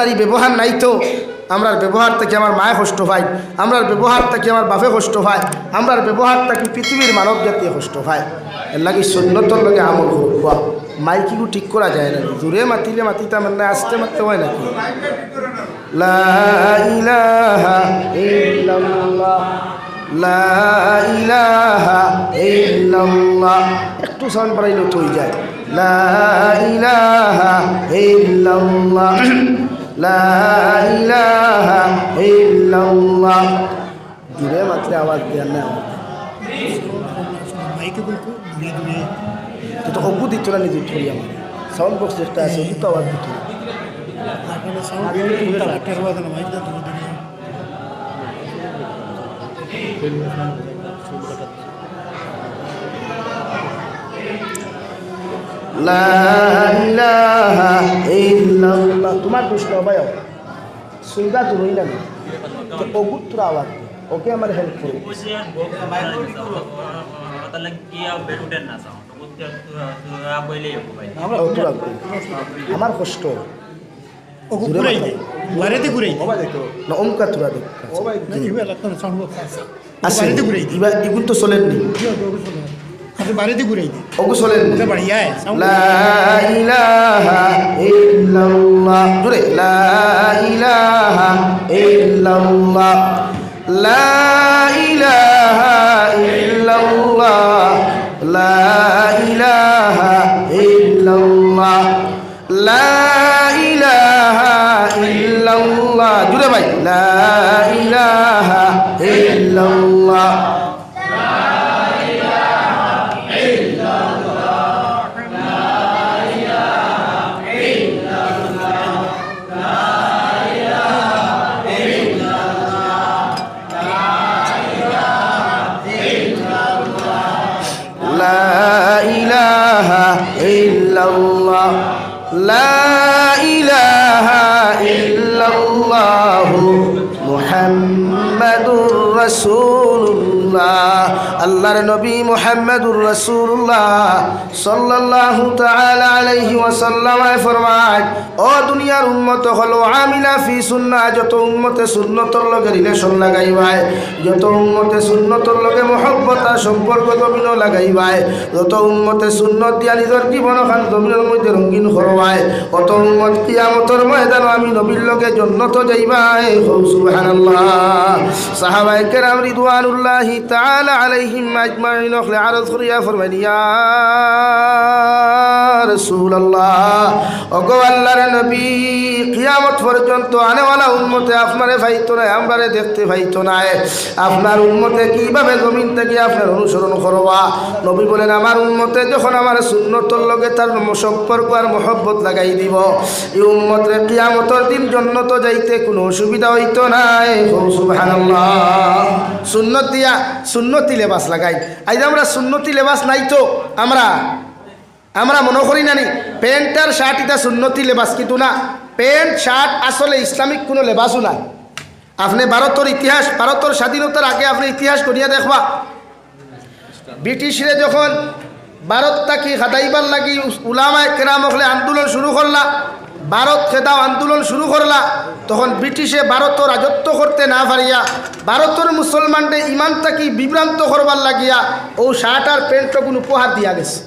এই ব্যবহার নাই তো আমরার ব্যবহার থেকে আমার মায়ে কষ্ট পায়, আমরার ব্যবহার থেকে আমার বাপে কষ্ট পায়, আমরার ব্যবহার থেকে পৃথিবীর মানব জাতীয় কষ্ট পায়। এর লাগে সুন্নতর লগে আমল করব। মাইকিগু ঠিক করা যায় না, জোরে মাতিলে মাতিতাম না, আসতে মারতে হয় নাকি? লা ইলাহা ইল্লাল্লাহ, লা ইলাহা ইল্লাল্লাহ, একটু সাউন্ড বাড়াইলে তো হয়ে যায়। লা ইলাহা ইল্লাল্লাহ, লা ইলাহা ইল্লাল্লাহ। জোরে মাত্রে আওয়াজ দেন না, তো অবু দিত না নিজে ধরি আমার সাউন্ড বক্স যেটা আছে ওটা আওয়াজ দিত না। লা ইলাহা ইল্লাল্লাহ। তোমার প্রশ্ন ভাই সুবিধা তো রইল না, তো অগুত্র আওয়াজ ওকে আমার হেল্প করো। আমার কষ্ট এগুলো তো চলেননি, ওগু চলেন। লা ইলাহা ইল্লাল্লাহ, জোরে লা ইলাহা ইল্লাল্লাহ, লা ইলাহা ইল্লাল্লাহ, লা ইলাহা ইল্লাল্লাহ, লা ইলাহা ইল্লাল্লাহ, জোরে ভাই লা ইলাহা ইল্লাল্লাহ। লা ইলাহা ইল্লাল্লাহু মুহাম্মাদুর রাসূলুল্লাহ। আল্লাহর নবী মুহাম্মাদুর রাসূলুল্লাহ সাল্লাল্লাহু তাআলা আলাইহি ওয়াসাল্লাম ফরমায়, ও দুনিয়ার উম্মত হলো আমিলা ফি সুন্নাহ, যত উম্মতে সুন্নতর লগে রিলেশন লাগাইবায়, যত উম্মতে সুন্নতর লগে মহব্বত আর সম্পর্ক জমিন লাগাইবায়, যত উম্মতে সুন্নত দিয়া নিজের জীবন খান জমিনের মধ্যে রঙিন করবায়, অত উম্মত কিয়ামতের ময়দান আমি নবীর লগে জান্নাত যাইবায়। সুবহানাল্লাহ। সাহাবায়ে কেরাম রিদওয়ানুল্লাহি তাআলা আলাইহিম আজমাইন আরজ করিয়া ফরমাইলেন, ইয়া রাসূলুল্লাহ, ওগো আল্লাহর নবী, কিয়ামত পর্যন্ত আনেওয়ালা উম্মতে আপনারে পাইতো না, আমরারে দেখতে পাইতো না, আপনার উম্মতে কিভাবে জমিন থেকে আপনার অনুসরণ করবা? নবী বলেন, আমার উম্মতে যখন আমার সুন্নতর লগে তার সম্পর্ক আর মহব্বত লাগাই দিব, এই উম্মতে কিয়ামতের দিন জান্নাত যাইতে কোনো অসুবিধা হইতো না। সুবহানাল্লাহ। সুন্নত দিয়া সুন্নতি লেবাস লাগাই। আজ আমরা সুন্নতি লেবাস নাই তো আমরা মনে করি নানি প্যান্ট আর শার্ট এটা সুন্নতি লেবাস, কিন্তু না, প্যান্ট শার্ট আসলে ইসলামিক কোনো লেবাসও নাই। আপনি ভারতের ইতিহাস, ভারতের স্বাধীনতার আগে আপনি ইতিহাস করিয়া দেখবা, ব্রিটিশরে যখন ভারত থাকি খাদাইবার লাগি উলামায়ে কেরাম হলে আন্দোলন শুরু করলা, ভারত খেদাও আন্দোলন শুরু করলা, তখন ব্রিটিশে ভারত রাজত্ব করতে না পারিয়া ভারতের মুসলমানদের ইমান থাকি বিভ্রান্ত করবার লাগিয়া ও শার্ট আর প্যান্টগুলো উপহার দিয়া গেছে।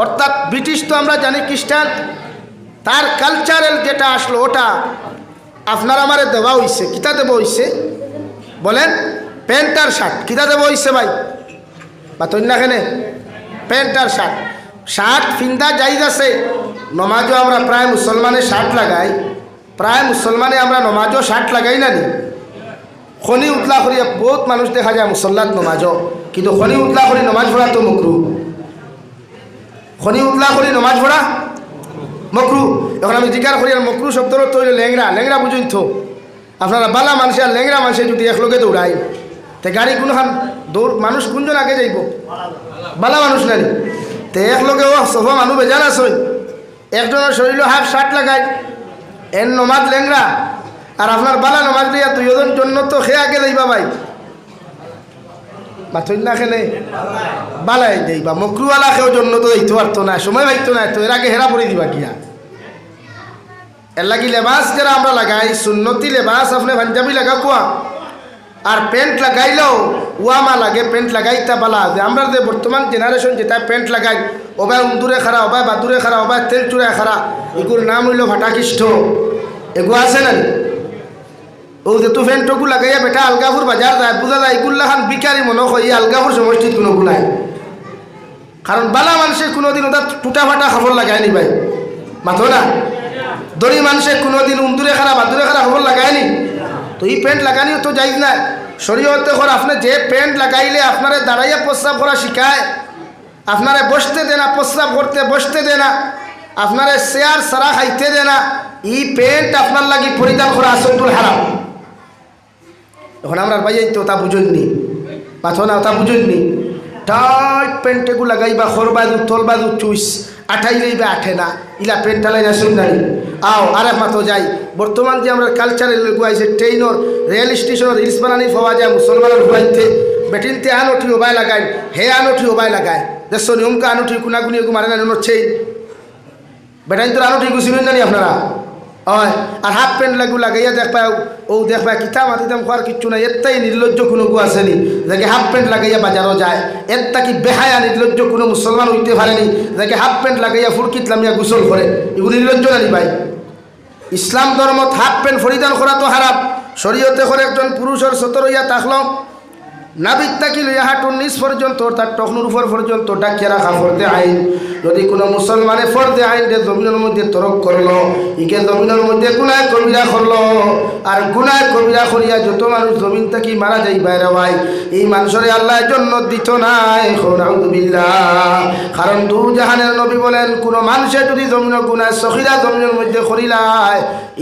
অর্থাৎ ব্রিটিশ তো আমরা জানি খ্রিস্টান, তার কালচারাল যেটা আসলো ওটা আপনার আমারে দেওয়া হয়েছে। কিতা দেওয়া হয়েছে বলেন? প্যান্ট আর শার্ট। কিতা দেওয়া হয়েছে ভাই বা তৈনাখানে? প্যান্ট আর শার্ট। শার্ট ফিন্দা জায়জ আছে, নমাজও আমরা প্রায় মুসলমানে শার্ট লাগাই, প্রায় মুসলমানে আমরা নমাজও শার্ট লাগাই না নি। খনি উতলা করিয়া বহুত মানুষ দেখা যায় মুসল্লাত নমাজও, কিন্তু খনি উতলা করি নমাজ পড়া তো মকরু। খনি উতলা করি নমাজ পড়া মকরু। এখন আমি জিজ্ঞাসা করি আর মকরু শব্দর তৈরি লেংরা, লেংরা বুঝুন তো আপনারা বালা মানুষে আর লেংরা মানুষে যদি একলগে দৌড়াই তে গাড়ি কোনখান দৌড় মানুষ কোনজন আগে যাইব? বালা মানুষ নানি তে একলগে ও সব মানুষ বেজান আসই, একজনের শরীর হাফ শার্ট লাগাই এর নমাজ লেংরা, আর আপনার বালা নমাজ দিয়া দুইজন জন্য তো খেয়ে আগে যাইবা ভাই। বাথই না খেলে বালাই দেই বা মকরুওয়ালা খেয়েও জন্য তো দিতে পারতো না, সময় পাইতো না, তো এর আগে হেরা পড়ে দিবা কিয়া। এর লাগি লেবাস যারা আমরা লাগাই সুন্নতি লেবাস আপনি পাঞ্জাবি লাগা কোয়া আর প্যান্ট লাগাইলেও ওয়ামা লাগে প্যান্ট লাগাইতা বালা যে আমরা যে বর্তমান জেনারেশন যেটা প্যান্ট লাগাই ওবাই উন্দুরে খারা ওবাই বাদুরে খারা ওবাই তেল চুড়ায় খারা এগুলোর নাম হইল ভাটাকিষ্ঠ এগু আছে না ও যে তু প্যান্টকু লাগাইয়া বেটা আলগাপুর বাজার যায় বুঝা যায় এগুলা খান বিকারি মনে হয় এই আলগাপুর সমষ্টিত কোনো গুলাই কারণ বালা মানুষের কোনোদিন ওটা টুটা ফাটা খবর লাগায়নি ভাই মাথো না দড়ি মানুষের কোনোদিন উন্দুরে খারা বাদুরে খারা খবর লাগায়নি তো এই প্যান্ট লাগানিও তো যাই না শরীয়তে কর আপনি যে প্যান্ট লাগাইলে আপনারে দাঁড়াইয়া প্রস্রাব করা শিখায় আপনারে বসতে দেনা প্রস্রাব করতে বসতে দেনা আপনারে চেয়ার সারা খাইতে দেনা এই প্যান্ট আপনার লাগি পরিধান করা আসল হারাম এখন আমরা ভাইয়াই তো তা বুঝেননি মাথো না তা বুঝেননি টাইট প্যান্টেগু লাগাইবা খরবাদু তলবাদু চুইস আঠাই লইবা আঠে না ইলা প্যান্ট লাই না শুনদানি আও আরেক মাতো যাই বর্তমান যে আমরা কালচারের লোক আইছে ট্রেইনর রেল স্টেশনের রিলস বানানি পাওয়া যায় মুসলমানের হুয়াইতে বেটিনতে আনঠি ওবাই লাগাই হে আনঠি ওবাই লাগায় দেশ নিয়মকে আনঠি কুনাগুনি এগু মারে না নড়ছেই বেটাইন তোর আনঠি গুছিবেন জানি আপনারা হয় আর হাফ প্যান্ট লাগু লাগাইয়া দেখ পাও ও দেখ পায় কিতা মাতিতাম খোয়ার কিচ্ছু নাই এত্তাই নির্লজ্জ কোনো গু আসেনি যাকে হাফ প্যান্ট লাগাইয়া বাজারও যায় এত্তা কি বেহায়া নির্লজ্জ কোনো মুসলমান হইতে পারেনি যাকে হাফ প্যান্ট লাগাইয়া ফুরকিত লামিয়া গোসল করে এগুলো নির্লজ্জ নানি ভাই ইসলাম ধর্মত হাফ প্যান্ট পরিধান করা তো হারাম শরীয়তে করে একজন পুরুষের সতর হইয়া থাকলাম নাবিক তাকি লইয়া হাঁটুর নিচ পর্যন্ত তার টকনুর উপর পর্যন্ত ডাকিয়ে রাখা ফর্দে আইন যদি কোনো মুসলমানে ফর্দে আইন জমিনের মধ্যে তরক করলো ইকে জমিনের মধ্যে গুনায় কবিরা করলো আর গুনায় কবিরা করিয়া যত মানুষ জমিন থাকি মারা যাই বাইরে ভাই এই মানুষের আল্লাহ জন্য দিত নাই কারণ দু জাহানের নবী বলেন কোন মানুষের যদি জমিনের গুনায় সখিরা জমিনের মধ্যে করিলায়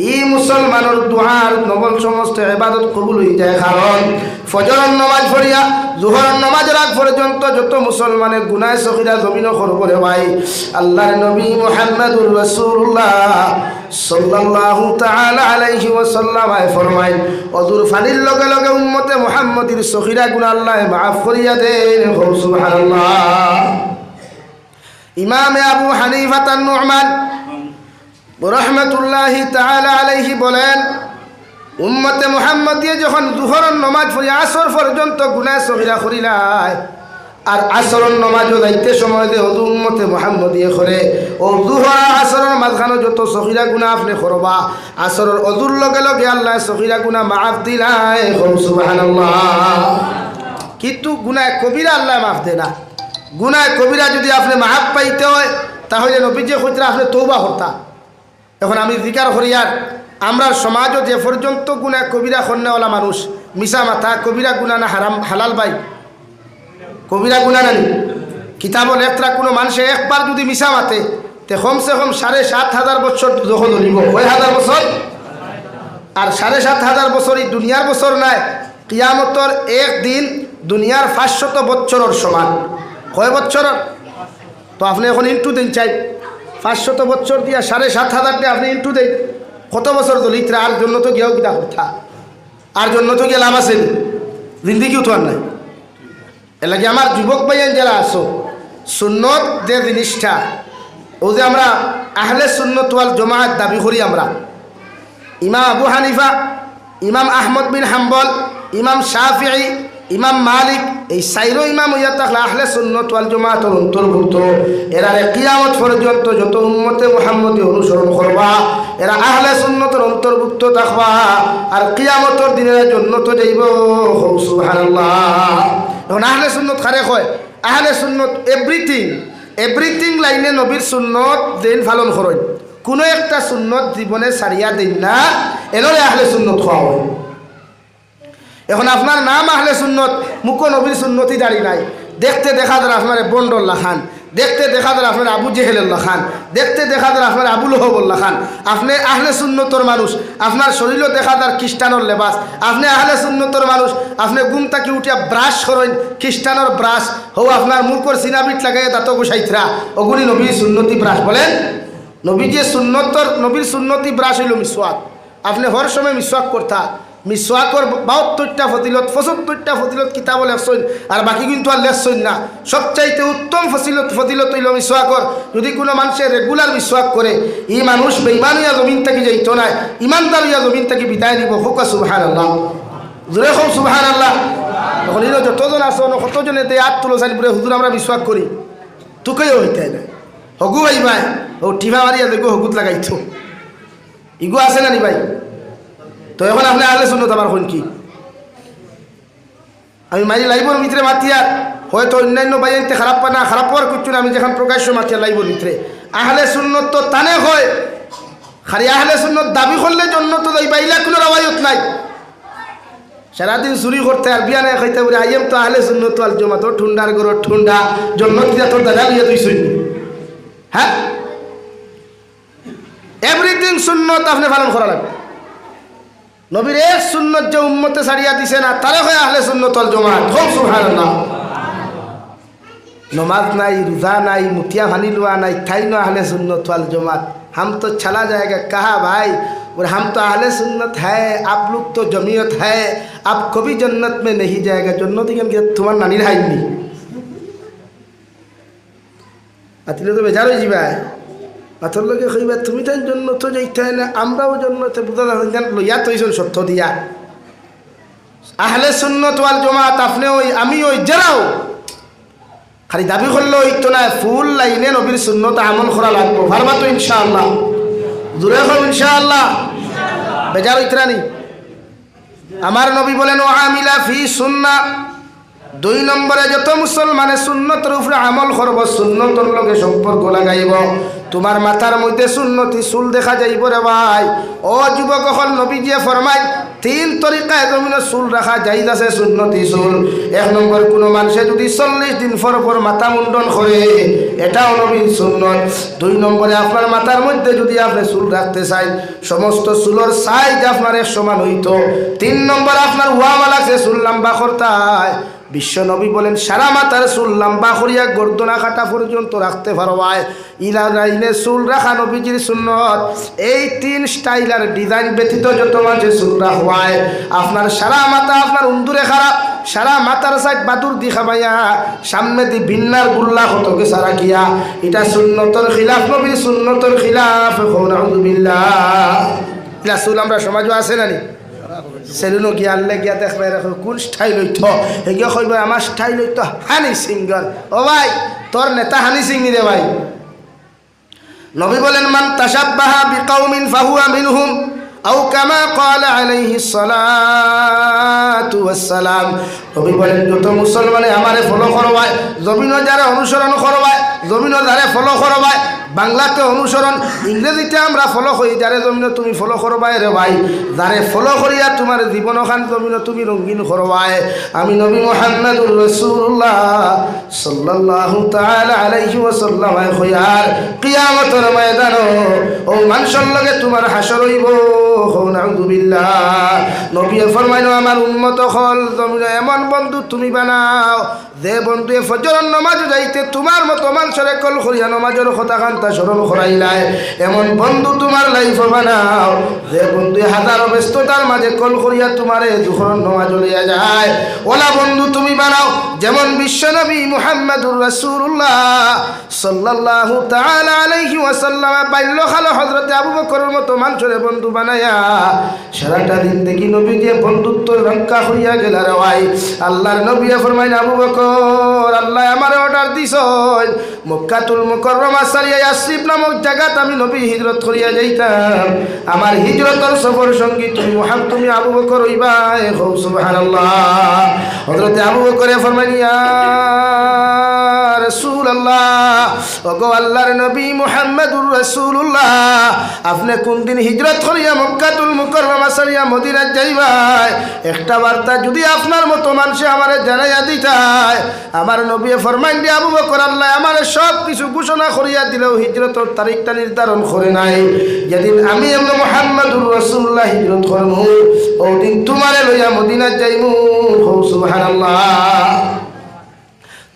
এই মুসলমানের দুহার নবল সমস্ত ইবাদত কবুল হয়ে যায় কারণ ফজরের নামাজ পড়িয়া জোহরের নামাজের আগ পর্যন্ত যত মুসলমানের গুনায় সখিরা জমিনও করবরে ভাই আল্লাহর নবী মুহাম্মদুর রাসূলুল্লাহ সাল্লাল্লাহু তাআলা আলাইহি ওয়াসাল্লাম ফরমায় ওযুর ফানির লগে লগে উম্মতে মুহাম্মদীর সখিরা গুনাহ আল্লাহ মাফ করিয়া দেন সুবহানাল্লাহ ইমাম আবু হানিফা আন-নু'মান রাহমাতুল্লাহি তাআলা আলাইহি বলেন উম্মতে মুহাম্মদিয়ে যখন জোহরের নামাজ পড়ি আসর পর্যন্ত গুনাহ সগীরা করিলায় আর আসরের নামাজও যাইতে সময় দে ওযু উম্মতে মুহাম্মদিয়ে করে ও জোহর আসরের মাঝখানে যত সগীরা গুনাহ আপনি করবা আসরের ওযুর লগে লগে আল্লাহ সগীরা গুনাহ মাফ দিলায় সুবহানাল্লাহ কিন্তু গুনাহ কবিরা আল্লাহ মাফ দেয় না গুনাহ কবিরা যদি আপনি মাফ পাইতে হয় তাহলে নবীজি কইরা আপনি তওবা করতা এখন আমি জিকার করিয়ার আমরা সমাজও যে পর্যন্ত গুনাহ কবিরা করনেওয়ালা মানুষ মিশা মাথা কবিরা গুনাহ না হারাম হালাল ভাই কবিরা গুনাহ নানি কিতাব লেখরা কোনো মানুষে একবার যদি মিশা মাতে তে কমসে কম 7,500 বছর যখন ধরিব 1000 বছর আর 7,500 বছর এই দুনিয়ার বছর নাই কিয়ামতর একদিন দুনিয়ার 500 বছরের সমান কয় বছর তো আপনি এখন ইন্টু দেন চাই 500 বছর দিয়া 7,500 আপনি ইন্টু দেন কত বছর দলিতরা আর জন্য তো গিয়েও কিতা কথা আর জন্য তো গিয়ে লাভ আছে জিন্দিগি উঠার নাই এর লাগে আমার যুবক ভাইয়ান যারা আসো সুন্নত যে জিনিসটা ও যে আমরা আহলে সুন্নত ওয়াল জামাত দাবি করি আমরা ইমাম আবু হানিফা ইমাম আহমদ বিন হাম্বল ইমাম শাফিঈ ইমাম মালিক এই সাইরো ইমাম হইয়া থাকলে আহলে সুন্নত ওয়াল জামাতের অন্তর্ভুক্ত এরা কিয়ামত পর্যন্ত যত উম্মতে মুহাম্মদী অনুসরণ করবা এরা আহলে সুন্নতের অন্তর্ভুক্ত থাকবা আর কিয়ামতের দিনের জন্য তো যাইব সুবহানাল্লাহ এখন আহলে সুন্নত কারে কয় আহলে সুন্নত এভরিথিং লাইনে নবীর সুন্নত দিন পালন করেন কোনো একটা সুন্নত জীবনে সারিয়া দিন না এনরে আহলে সুন্নত খাওয়া হয় এখন আপনার নাম আহলে সুন্নত মুখ নবীর সুন্নতি দাঁড়ি নাই দেখতে দেখা যায় আপনার বন্ডল্লা খান দেখতে দেখা যায় আপনার আবু জেহেল্লা খান দেখতে দেখা যায় আপনার আবুল হবল্লা খান আপনি আহলে সুন্নতর মানুষ আপনার শরীরও দেখা যায় খ্রিস্টানোর লেবাস আপনি আহলে সুন্নতর মানুষ আপনি ঘুম তাকি উঠিয়া ব্রাশ করেন খ্রিস্টানোর ব্রাশ হো আপনার মুখর সিনাবিট লাগাই দাঁত গোসাইতরা ওগুলি নবীর সুন্নতি ব্রাশ বলেন নবী যে সুন্নতর নবীর সুন্নতি ব্রাশ হইল মিসওয়াক আপনি হর সময় মিসওয়াক করতা মিসওয়াকর 72টা ফজিলত 75টা ফজিলত কিতাব লেখছেন আর বাকি কিন্তু আর লেখছেন না। সবচাইতে উত্তম ফজিলত হইল মিসওয়াকর। যদি কোনো মানুষে রেগুলার মিসওয়াক করে এই মানুষ বেঈমান হইয়া জমিন থেকে যাইতো না, ইমানদার হইয়া জমিন থেকে বিদায় নিব। হুকা সুবহানাল্লাহ, জোরে হোক সুবহানাল্লাহ। এখন এই যতজন আসো কতজনে তে হাত তুলো চাই বলে হুজুর আমরা মিসওয়াক করি, তোকেও হইতে না হগু ভাই ভাই ও টিভা মারিয়া দেখো হগুত লাগাইতো ইগো আছে না নি ভাই? তো এখন আপনি আহলে সুন্নাত আমার কোন কি আমি মারি লাইবর ভিতরে মাতিয়ার হয়তো অন্যান্য বাইনতে খারাপ পানা খারাপ হওয়ার কিছু না, আমি যখন প্রকাশ্য মাতিয়ার লাইবর ভিতরে আহলে সুন্নাত তো তানে হয় খালি আহলে সুন্নাত দাবি করলে জন্য তো এই বাইলা কোনো রাওয়ায়াত নাই। সারাদিন চুরি করতে আর বিয়া নাই খাইতে বলে আইএম তো আহলে সুন্নাত ওয়াল জামাত ঠুন্ডার গরো ঠুন্ডা জন্য দিয়া তোর দাদা লিয়া তুই শুনি। হ্যাঁ, এভরিথিং সুন্নত আপনি পালন করা লাগবে। নবীর এক সুন্নত যে উম্মতে ছাড়িয়া দিছে না তারে হয় আহলে সুন্নাত ওয়াল জামাত। খুব সুবহানাল্লাহ। নমাজ নাই, রোজা নাই, মুতিয়া ভানি লোয়া নাই, ঠাই না আহলে सुन्नत वाल जमात। हम तो चला जाएगा कहा भाई, और हम तो अहले सुन्नत है, आप लोग तो जमीयत है, आप कभी जन्नत में नहीं जाएगा। जन्नत के तुम्हार नानी हाइनी আতিলে তো বেজার হয়ে যাবে। পাথর লোকে কইবা তুমি তাই জন্নত যাইতে না, আমরাও জন্নতে বুঝা লইয়া তৈছেন সত্য দিয়া। আহলে সুন্নত ওয়াল জামাত আপনি ওই আমি ওই যারাও খালি দাবি করলে হইতো না, ফুল লাইনে নবীর সুন্নত আমল করা লাগবো। পারবা তো ইনশাআল্লাহ? জোরে হোক ইনশাআল্লাহ। বেজার হইতে না নি? আমার নবী বলেন ও আমিলা ফি সুন্নাহ। 2 নম্বরে যত মুসলমানে সুন্নতের উপরে আমল করব, সুন্নতর লগে সম্পর্ক লাগাইব, তোমার মাথার মধ্যে সুন্নতি চুল দেখা যাইব রে ভাই। ও যুবক হল নবীজি ফরমায় 3 তরিকায় জমিনে চুল রাখা জায়েজ আছে সুন্নতি চুল। 1 নম্বর কোন মানুষে যদি 40 দিন পর পর মাথা মুন্ডন করে এটাও নবীর সুন্নত। 2 নম্বরে আপনার মাথার মধ্যে যদি আপনি চুল রাখতে চাই সমস্ত চুলের সাইজ আপনার এক সমান হইতো। 3 নম্বর আপনার ওয়াওয়ালা সে চুল লম্বা করতে হয়। বিশ্ব নবী বলেন সারা মাথার চুল লম্বা করিয়া গর্দনা কাটা পর্যন্ত রাখতে পারবায়। ইলা লাইনে চুল রাখা নবীজির সুন্নত। এই 3 স্টাইল আর ডিজাইন ব্যতীত যত মাঝে চুল রাখবায় আপনার সারা মাথা আপনার উন্দুরে খারাপ, সারা মাথার সাইড বাদুর দি খাবাইয়া সামনে দি ভিন্নার গুল্লা হতকে সারা কিয়া এটা সুন্নতর খিলাফ, নবীর সুন্নতর খিলাফ। নাউযুবিল্লাহ। ইলা চুল আমরা সমাজও আছে না নি? সেলুনো গিয়া আনলে গিয়া দেখবে কোন স্টাইল হইত এগিয়ে কইব আমার স্টাইল হইতো হানি সিঙ্গার। ও ভাই তোর নেতা হানি সিং রে ভাই। নবী বলেন মান তাশাব্বাহা বিকাউমিন ফাহুয়া মিনহুম আও কামা ক্বালা আলাইহিস সালাতু ওয়াস সালাম। নবী বলেন যত মুসলমানে আমারে ফলো করবায়, জমিনও যারা অনুসরণ করবায়, জমিনও যারা ফলো করবায়, বাংলাতে অনুসরণ, ইংরেজিতে আমরা ফলো করি, যারে জমিনে তুমি ফলো করবাই রে ভাই, যারে ফলো করিয়া তোমার জীবনখান জমিনে তুমি রঙিন করবাই। আমি নবী মুহাম্মদুর রাসূলুল্লাহ সাল্লাল্লাহু তাআলা আলাইহি ওয়াসাল্লাম কইয়ার কিয়ামতের ময়দানে ও মানুষের লগে তোমার হাসর হইব। নাউযুবিল্লাহ। নবী ফরমাইলো আমার উম্মত হল জমিনে এমন বন্ধু তুমি বানাও যে বন্ধুয়ে ফজরের নামাজ যাইতে তোমার মতো মানুষের কল করিয়া নামাজের কথা কান্তা স্মরণ করাইলাই, এমন বন্ধু তোমার লাইফ বানাও যে বন্ধু হাজারো ব্যস্ততার মাঝে কল করিয়া তোমারে দুখন নামাজ লইয়া যায়। ওলা বন্ধু তুমি বানাও যেমন বিশ্বনবী মুহাম্মদুর রাসূলুল্লাহ সাল্লাল্লাহু তাআলা আলাইহি ওয়াসাল্লাম বাল্যকাল হযরত আবু বকরের মতো মানুষের বন্ধু বানায়া সারাটা দিন দেখি নবী যে বন্ধুত্ব রক্ষা হইয়া গেল রে ভাই। আল্লাহর নবী ফরমাইলেন আবু বকর আল্লাহ আমারে অর্ডার দিছেন মক্কাতুল মুকাররমা সারিয়া ইয়াসরিব নামক জায়গাত আমি নবী হিজরত করিয়া যাইতাম। আমার হিজরতের সফর সঙ্গী তুমি আবু বকর হইবা। সুবহানাল্লাহ। হযরত আবু বকর ফরমাইলেন ইয়া রাসূলুল্লাহ, ওগো আল্লাহর নবী মুহাম্মদুর রাসূলুল্লাহ আপনি কোন দিন হিজরত করিয়া মক্কাতুল মুকাররমা সারিয়া মদিনায় যাইবা, একটা বার্তা যদি আপনার মতো মানুষে আমারে জানাইয়া দিতায়। আমার নবী ফরমাইলেন আবু বকর আল্লাহ আমারে সব কিছু ঘোষণা করিয়া দিলেও হিজরতের তারিখটা নির্ধারণ করে নাই। যেদিন আমি মুহাম্মদুর রাসূলুল্লাহ হিজরত করব ওই দিন তোমারে লইয়া মদিনায় যাইমু। সুবহানাল্লাহ।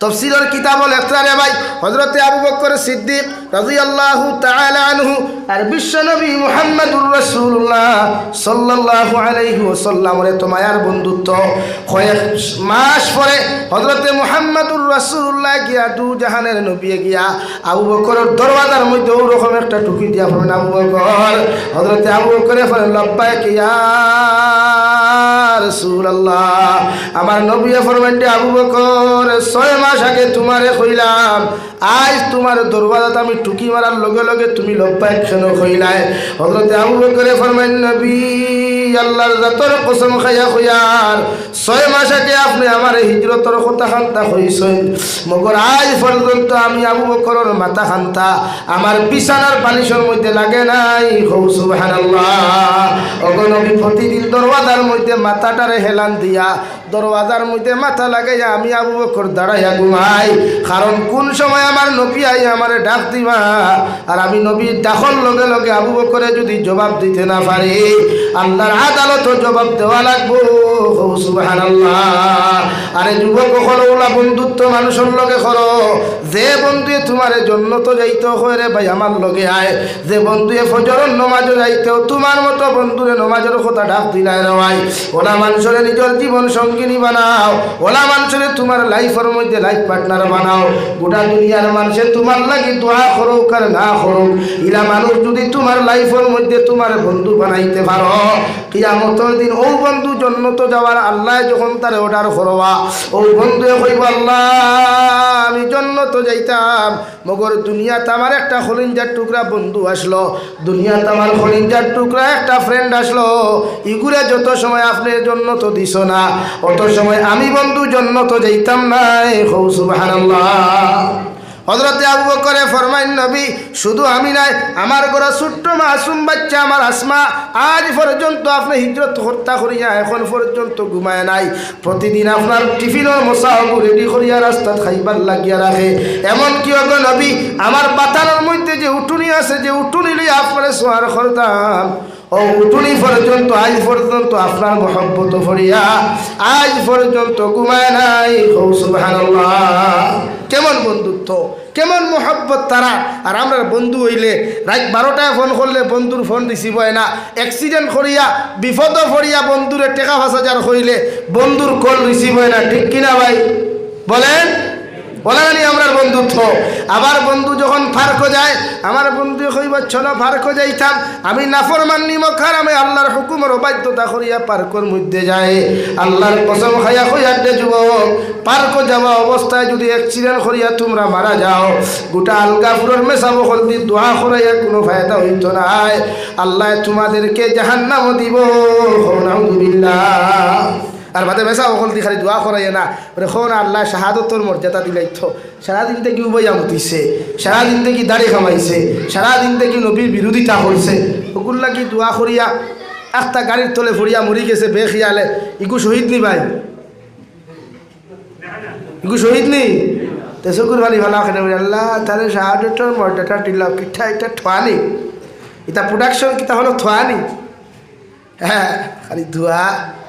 তফসিরের কিতাবও লেখতারে ভাই হযরতে আবু বকর সিদ্দিক রাদিয়াল্লাহু তাআলা আনহু আর বিশ্বনবী মুহাম্মদুর রাসূলুল্লাহ সাল্লাল্লাহু আলাইহি ওয়াসাল্লামের তো মায়ার বন্ধুত্ব কয়েক মাস পরে হযরতে মুহাম্মদুর রাসূলুল্লাহ গিয়া দু জাহানের নবী গিয়া আবু বকরের দরওয়াজার মধ্যে ওরকম একটা টুকি দিয়া পড়েন আবু বকর হযরতে আবু বকর বলেন লাব্বাইক ইয়া রাসূলুল্লাহ আমার নবী ফরমান যে আবু বকর 6 মাস আগে তোমারে কইলাম আজ তোমার দরওয়াজাতে আমি টুকি মারার লগে লগে তুমি লাব্বাইক কেন কইলাই হযরতে আবু বকর ফরমান নবী আল্লাহর জাতর কসম খাইয়া কইয়ার 6 মাস আগে আপনি আমার হিজরতের কথা খান্তা কইছেন মগর আজ পর্যন্ত আমি আবু বকরের মাথা খান্তা আমার বিছানার বালিশের মধ্যে লাগে নাই সুবহানাল্লাহ ওগো নবী প্রতিদিন দরওয়াজার মধ্যে মাথাটারে হেলান দিয়া দরওয়াজার মধ্যে মাথা লাগাইয়া আমি আবু বকর দাঁড়াইয়া ঘুমাই কারণ কোন সময় আমার নবী আই আমারে ডাক দিবা আর আমি নবীর ডাকর লগে লগে আবু বকরে যদি জবাব দিতে না পারি আল্লাহর আদালত জবাব দেওয়া লাগবো সুবহানাল্লাহ আরে যুবক করো ওলা বন্ধুত্ব মানুষের লগে করো যে বন্ধুয়ে তোমার জন্য তো যাইতে হয় রে ভাই আমার লগে আয় যে বন্ধুয়ে ফজরের নামাজে যাইতেও তোমার মতো বন্ধুরে নামাজের কথা ডাক দিলাই রে ভাই ওলা মানুষের নিজের জীবন সঙ্গিনী বানাও ওলা মানুষের তোমার লাইফের মধ্যে লাইফ পার্টনার বানাও গোটা দুনিয়ার মানুষে তোমার লাগি দোয়া করুক আর না করুক ইলা মানুষ যদি তোমার লাইফের মধ্যে তোমার বন্ধু বানাইতে পারো কিয়ামতের দিন ও বন্ধু জন্নত যাওয়ার আল্লাহ যখন তার অর্ডার করবা ও বন্ধু কইব আল্লাহ আমি জন্নত যাইতাম মগর দুনিয়াতে আমার একটা খলিঞ্জার টুকরা বন্ধু আসলো দুনিয়াতে আমার খলিঞ্জার টুকরা একটা ফ্রেন্ড আসলো ইগুরে যত সময় আপনার জন্নত দিছ না অত সময় আমি বন্ধু জন্নত যাইতাম নাই সুবহানাল্লাহ হযরতে আবু বকর ফরমাইন নবী শুধু আমি নাই আমার ঘরে ছোট্ট মাসুম বাচ্চা আমার আসমা আজ পর্যন্ত আপনি হিজরত হত্যা করিয়া এখন পর্যন্ত ঘুমায় নাই প্রতিদিন আপনার টিফিনের মশাহবু রেডি করিয়া রাস্তাত খাইবার লাগিয়া রাখে এমন কি গো নবী আমার বাতানোর মধ্যে যে উঠুনি আছে যে উঠুনি লিয়ে আপনারে সোয়ার করতাম ও উঠুনি পর্যন্ত আজ পর্যন্ত আপনার মহব্বত ফরিয়া আজ পর্যন্ত ঘুমায় নাই সুবহানাল্লাহ কেমন বন্ধুত্ব কেমন মহব্বত তারা আর আমরা বন্ধু হইলে রাত 12টায় ফোন করলে বন্ধুর ফোন রিসিভ হয় না অ্যাক্সিডেন্ট করিয়া বিপদ পড়িয়া বন্ধুরে টেকা 5,000 হইলে বন্ধুর কল রিসিভ হয় না ঠিক কিনা ভাই বলেন বলেনি আমরা বন্ধুত্ব আবার বন্ধু যখন ফারক যায় আমার বন্ধু কইব চলো ফারক যাইতাম আমি নাফরমানি মখারামে আল্লাহর হুকুমের অবাধ্যতা করিয়া পার্কর মধ্যে যায় আল্লাহর কসম খাইয়া কইয়া দে যুবক পার্ক যাওয়া অবস্থায় যদি অ্যাক্সিডেন্ট করিয়া তোমরা মারা যাও গোটা আলগাপুরের মেসাব হলদি দোয়া করাইয়া কোনো ফায়দা হইতো না আল্লাহ তোমাদেরকে জাহান্নাম দিব নাউযুবিল্লাহ আর বাদে মেসা অকলতি খালি দোয়া করাই না বলে খন আল্লাহ শাহাদতর মর্যাদা দিলাইত সারাদিন থেকে উবাইয়া মতিছে সারাদিন থেকে দাড়ি খামাইছে সারাদিন থেকে নবীর বিরোধিতা করছে ওগুলা কি দোয়া করিয়া একটা গাড়ির তলে ফরিয়া মরি গেছে বেখিয়ালে ইগু শহীদ নি ভাই ইগু শহীদ নি তেসকুর ভালি ভালো খেলে আল্লাহ তাহলে শাহাদতর মর্যাদা দিলাম কিঠা এটা ঠোয়ানি এটা প্রোডাকশন কিতা হলো ঠোয়ানি হ্যাঁ খালি ধোয়া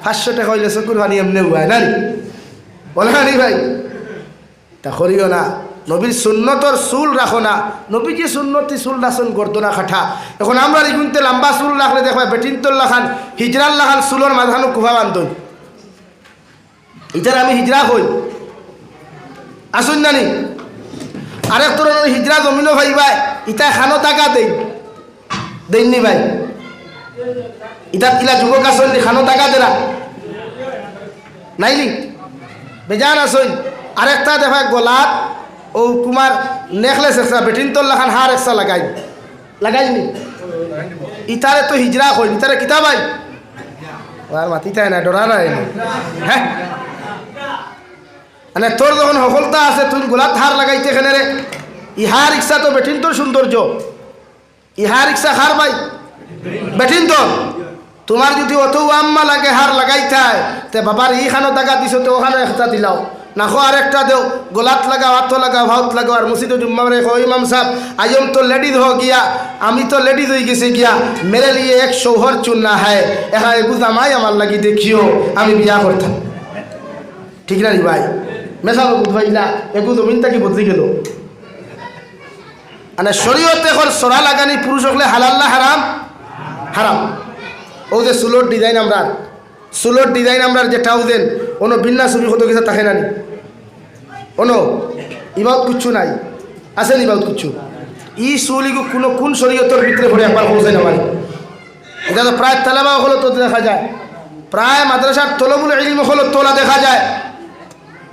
500 টাকা হইলে চকুর পানি এমনি উয়ায় না বলে না ভাই তা করিও না নবীর সুন্নতর চুল রাখো না নবী যে সুন্নতি চুল রাখুন গর্দনা খাঠা এখন আমরা এগুনতে লম্বা চুল রাখলে দেখবা বেটিনতল্লা খান হিজরাল্লা খান চুলোর মাঝানো কুভা বান্ধব ইটার আমি হিজরা হই আসুন জানি আরেক তোর হিজরা জমিনও ভাই ভাই ইটা খানো টাকা দেননি ভাই ইটা কিলা যুবক আসল খানো টাকা দেরা নাইলি বেজান আসল আরেকটা দেখা গোলাপ ও কুমার নেকলেস একটা বেটিন তোর লাখান হার একটা লাগাইনি ইতারে তো হিজরা কই ইতারে কিতা ভাই আর মাতিতাই না ডরা নাই হ্যাঁ মানে তোর যখন সফলতা আছে তুই গোলাপ হার লাগাইতে এখানে রে ইহার ইচ্ছা তো বেটিন তোর সৌন্দর্য ইহার ইচ্ছা হার ভাই বেটিন তোর তোমার যদি অত আম্মা লাগে হার লাগাইতাই তে বাবার ইখানো টাকা দিছো তো ওখানে একটা দিলাও না খো আর একটা দেও গোলাত লাগাও হাত লাগাও ভাত লাগাও আর মসজিদে জুম্মা রে কো ইমাম সাহেব আজম তো লেডিজ হো গিয়া আমি তো লেডিজ হয়ে গেছে গিয়া মেরে লিয়ে এক শোহর চুননা है এখানে গুজামাই আমার লাগি দেখিও আমি বিয়া করতাম ঠিক না ভাই মেসাল বুধবাইলা একু জমিন থাকি বদলি গেল মানে শরীয়তে এখন সরা লাগানি পুরুষ হলে হালাল না হারাম? হারাম। ও যে সুলোর ডিজাইন আমরা যেটাও দেন ono বিন্যাস ছবি কত কিছু থাকে না নি ono ইবাদত কিচ্ছু নাই আছে নি ইবাদত কিচ্ছু ই সুলিগু কোন শরীয়তের ভিতরে পড়ে একবার পৌঁছাই না পারে এটা তো প্রায় তালাবা হলো তো দেখা যায় প্রায় মাদ্রাসার তলবুল ইলম হলো তোলা দেখা যায়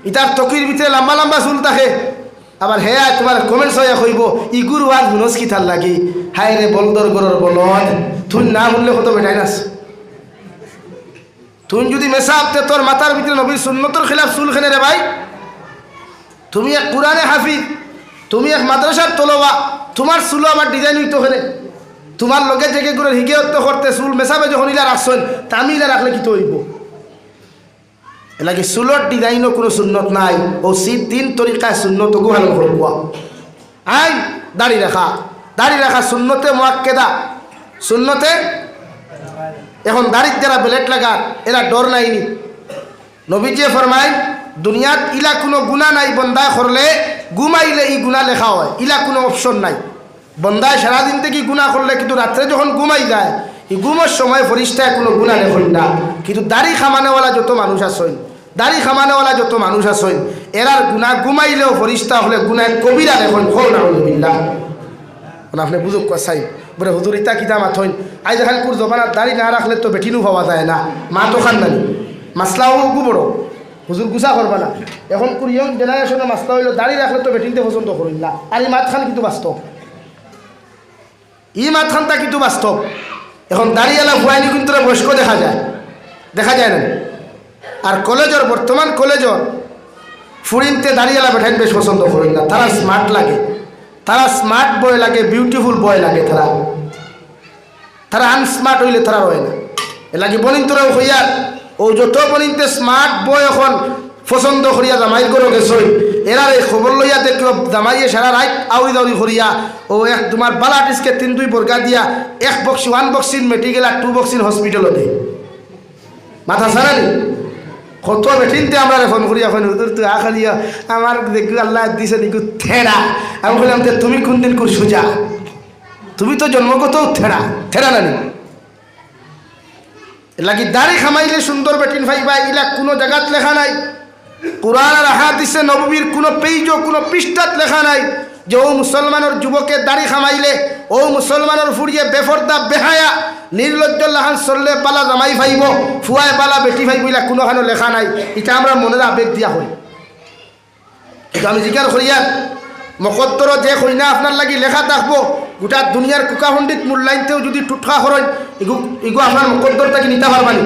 ইটার তকির ভিতরে লম্বা লম্বা চুল থাকে আবার হে তোমার কমেন্টস হয়ে কইব ইগুর ওয়াজ বুনস কি থাল লাগি হায় রে বলদর গরর বলদ তুই না বললে কত বেটাই নাস তুই যদি মেসাবতে তোর মাথার ভিতরে নবীর সুন্নতর খিলাফ চুল খেনে রে ভাই তুমি এক কোরআনে হাফিজ তুমি এক মাদ্রাসার তলবা তোমার চুলো আবার ডিজাইন হইতো খেনে তোমার লগে জেগে করে হিগেয়ত্ব করতে চুল মেসাবে যখন ইলা রাখছেন তামি ইলা রাখলে কি তো হইব এলাকি চুলোর ডিজাইনও কোনো সুন্নত নাই ও তিন তরিকায় সুন্নত গুহাল করবো আই দাড়ি রাখা সুন্নতে মুআক্কেদা সুন্নতে এখন দাড়ির যারা বেলেট লাগা এরা ডর নাইনি নবীজি ফরমায় দুনিয়াত ইলা কোনো গুনাহ নাই বন্দা করলে ঘুমাইলে ই গুনাহ লেখা হয় ইলা কোনো অপশন নাই বন্দায় সারাদিন থেকে গুনাহ করলে কিন্তু রাত্রে যখন ঘুমাই যায় এই ঘুমের সময় ফরিস্তায় কোনো গুনাহ লেখন না কিন্তু দাড়ি খামানেওয়ালা যত মানুষ আছেন এরার গুনাহ ঘুমাইলেও ফরিস্তা হলে গুনাহ কবিরা লেখন হল না বিল্লাহ আপনি বুঝুক চাই বলে হুজুর ইতা কিতা মাথইন আজ দেখাল কুর জবানার দাড়ি না রাখলে তো বেঠিনও পাওয়া যায় না মা তো খান নানি মাসলাও গু বড় হুজুর গুছা করবা না এখন কুর ইয়ং জেনারেশনের মাসলা হইল দাড়ি রাখলে তো বেঠিনতে পছন্দ করিল না আর এই মাত খান কিন্তু বাস্তব তা কিন্তু বাস্তব এখন দাড়িওয়ালা ভুয়াইনি কিন্তু বয়স্ক দেখা যায় না আর বর্তমান কলেজর ফুরিনতে দাড়িওয়ালা বেঠাইন বেশ পছন্দ করিল না তারা স্মার্ট লাগে তারা স্মার্ট বয় লাগে বিউটিফুল বয় লাগে তারা আনস্মার্ট হইলে তারা রয় না এ লাগে বনিন তোরাও হইয়ার ও যত বনিনতে স্মার্ট বয় এখন পছন্দ করিয়া জামাই করে গেছই এরার এই খবর লইয়া দেখো জামাইয়ে সারা রাত আউরি দাউরি করিয়া ও এক তোমার বালাটিসকে 3-2 বর্গা দিয়া 1 বক্সিন মেডিকেল আর 2 বক্সিন হসপিটাল দে মাথা সারানি কত বেঠিনতে আমরা ফোন করিয়া ফোন হুজুর তুই আখালিয়া আমার দেখু আল্লাহ দিছে দেখু থেরা আমি বললাম তুমি কোন দিন কর সোজা তুমি তো জন্মগত থেরা নানি লাগি দাড়ি খামাইলে সুন্দর বেটিন ভাইবা ইলা কোনো জায়গাত লেখা নাই কুরআন আর হাদিসে নববীর কোনো পেজও কোনো পৃষ্ঠাত লেখা নাই যে ও মুসলমানের যুবকের দাড়ি খামাইলে ও মুসলমানের ফুরিয়ে বেফরদা বেহায়া নির্লজ্জ লাহান চললে পালা জামাই ভাইব ফুয়ায় পালা বেটি ভাইব ইলা কোনোখানে লেখা নাই এটা আমরা মনের আবেগ দিয়া হই কিন্তু আমি জিজ্ঞাসা করিয়ার মকদ্দর যে কইনা আপনার লাগি লেখা থাকবো গোটা দুনিয়ার কুকা পণ্ডিত মূল্যায়নতেও যদি টুটকা করেন ইগু আপনার মকদ্দরটাকে নিতে পারবানি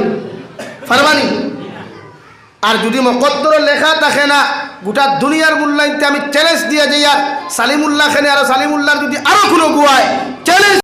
আর যদি মকদ্দর লেখা থাকে না গোটা দুনিয়ার মূল্যায়নতে আমি চ্যালেঞ্জ দিয়ে যাই আর সালিমুল্লাহ খানে আর সালিমুল্লাহর যদি আরো কোনো গুয়ায় চ্যালেঞ্জ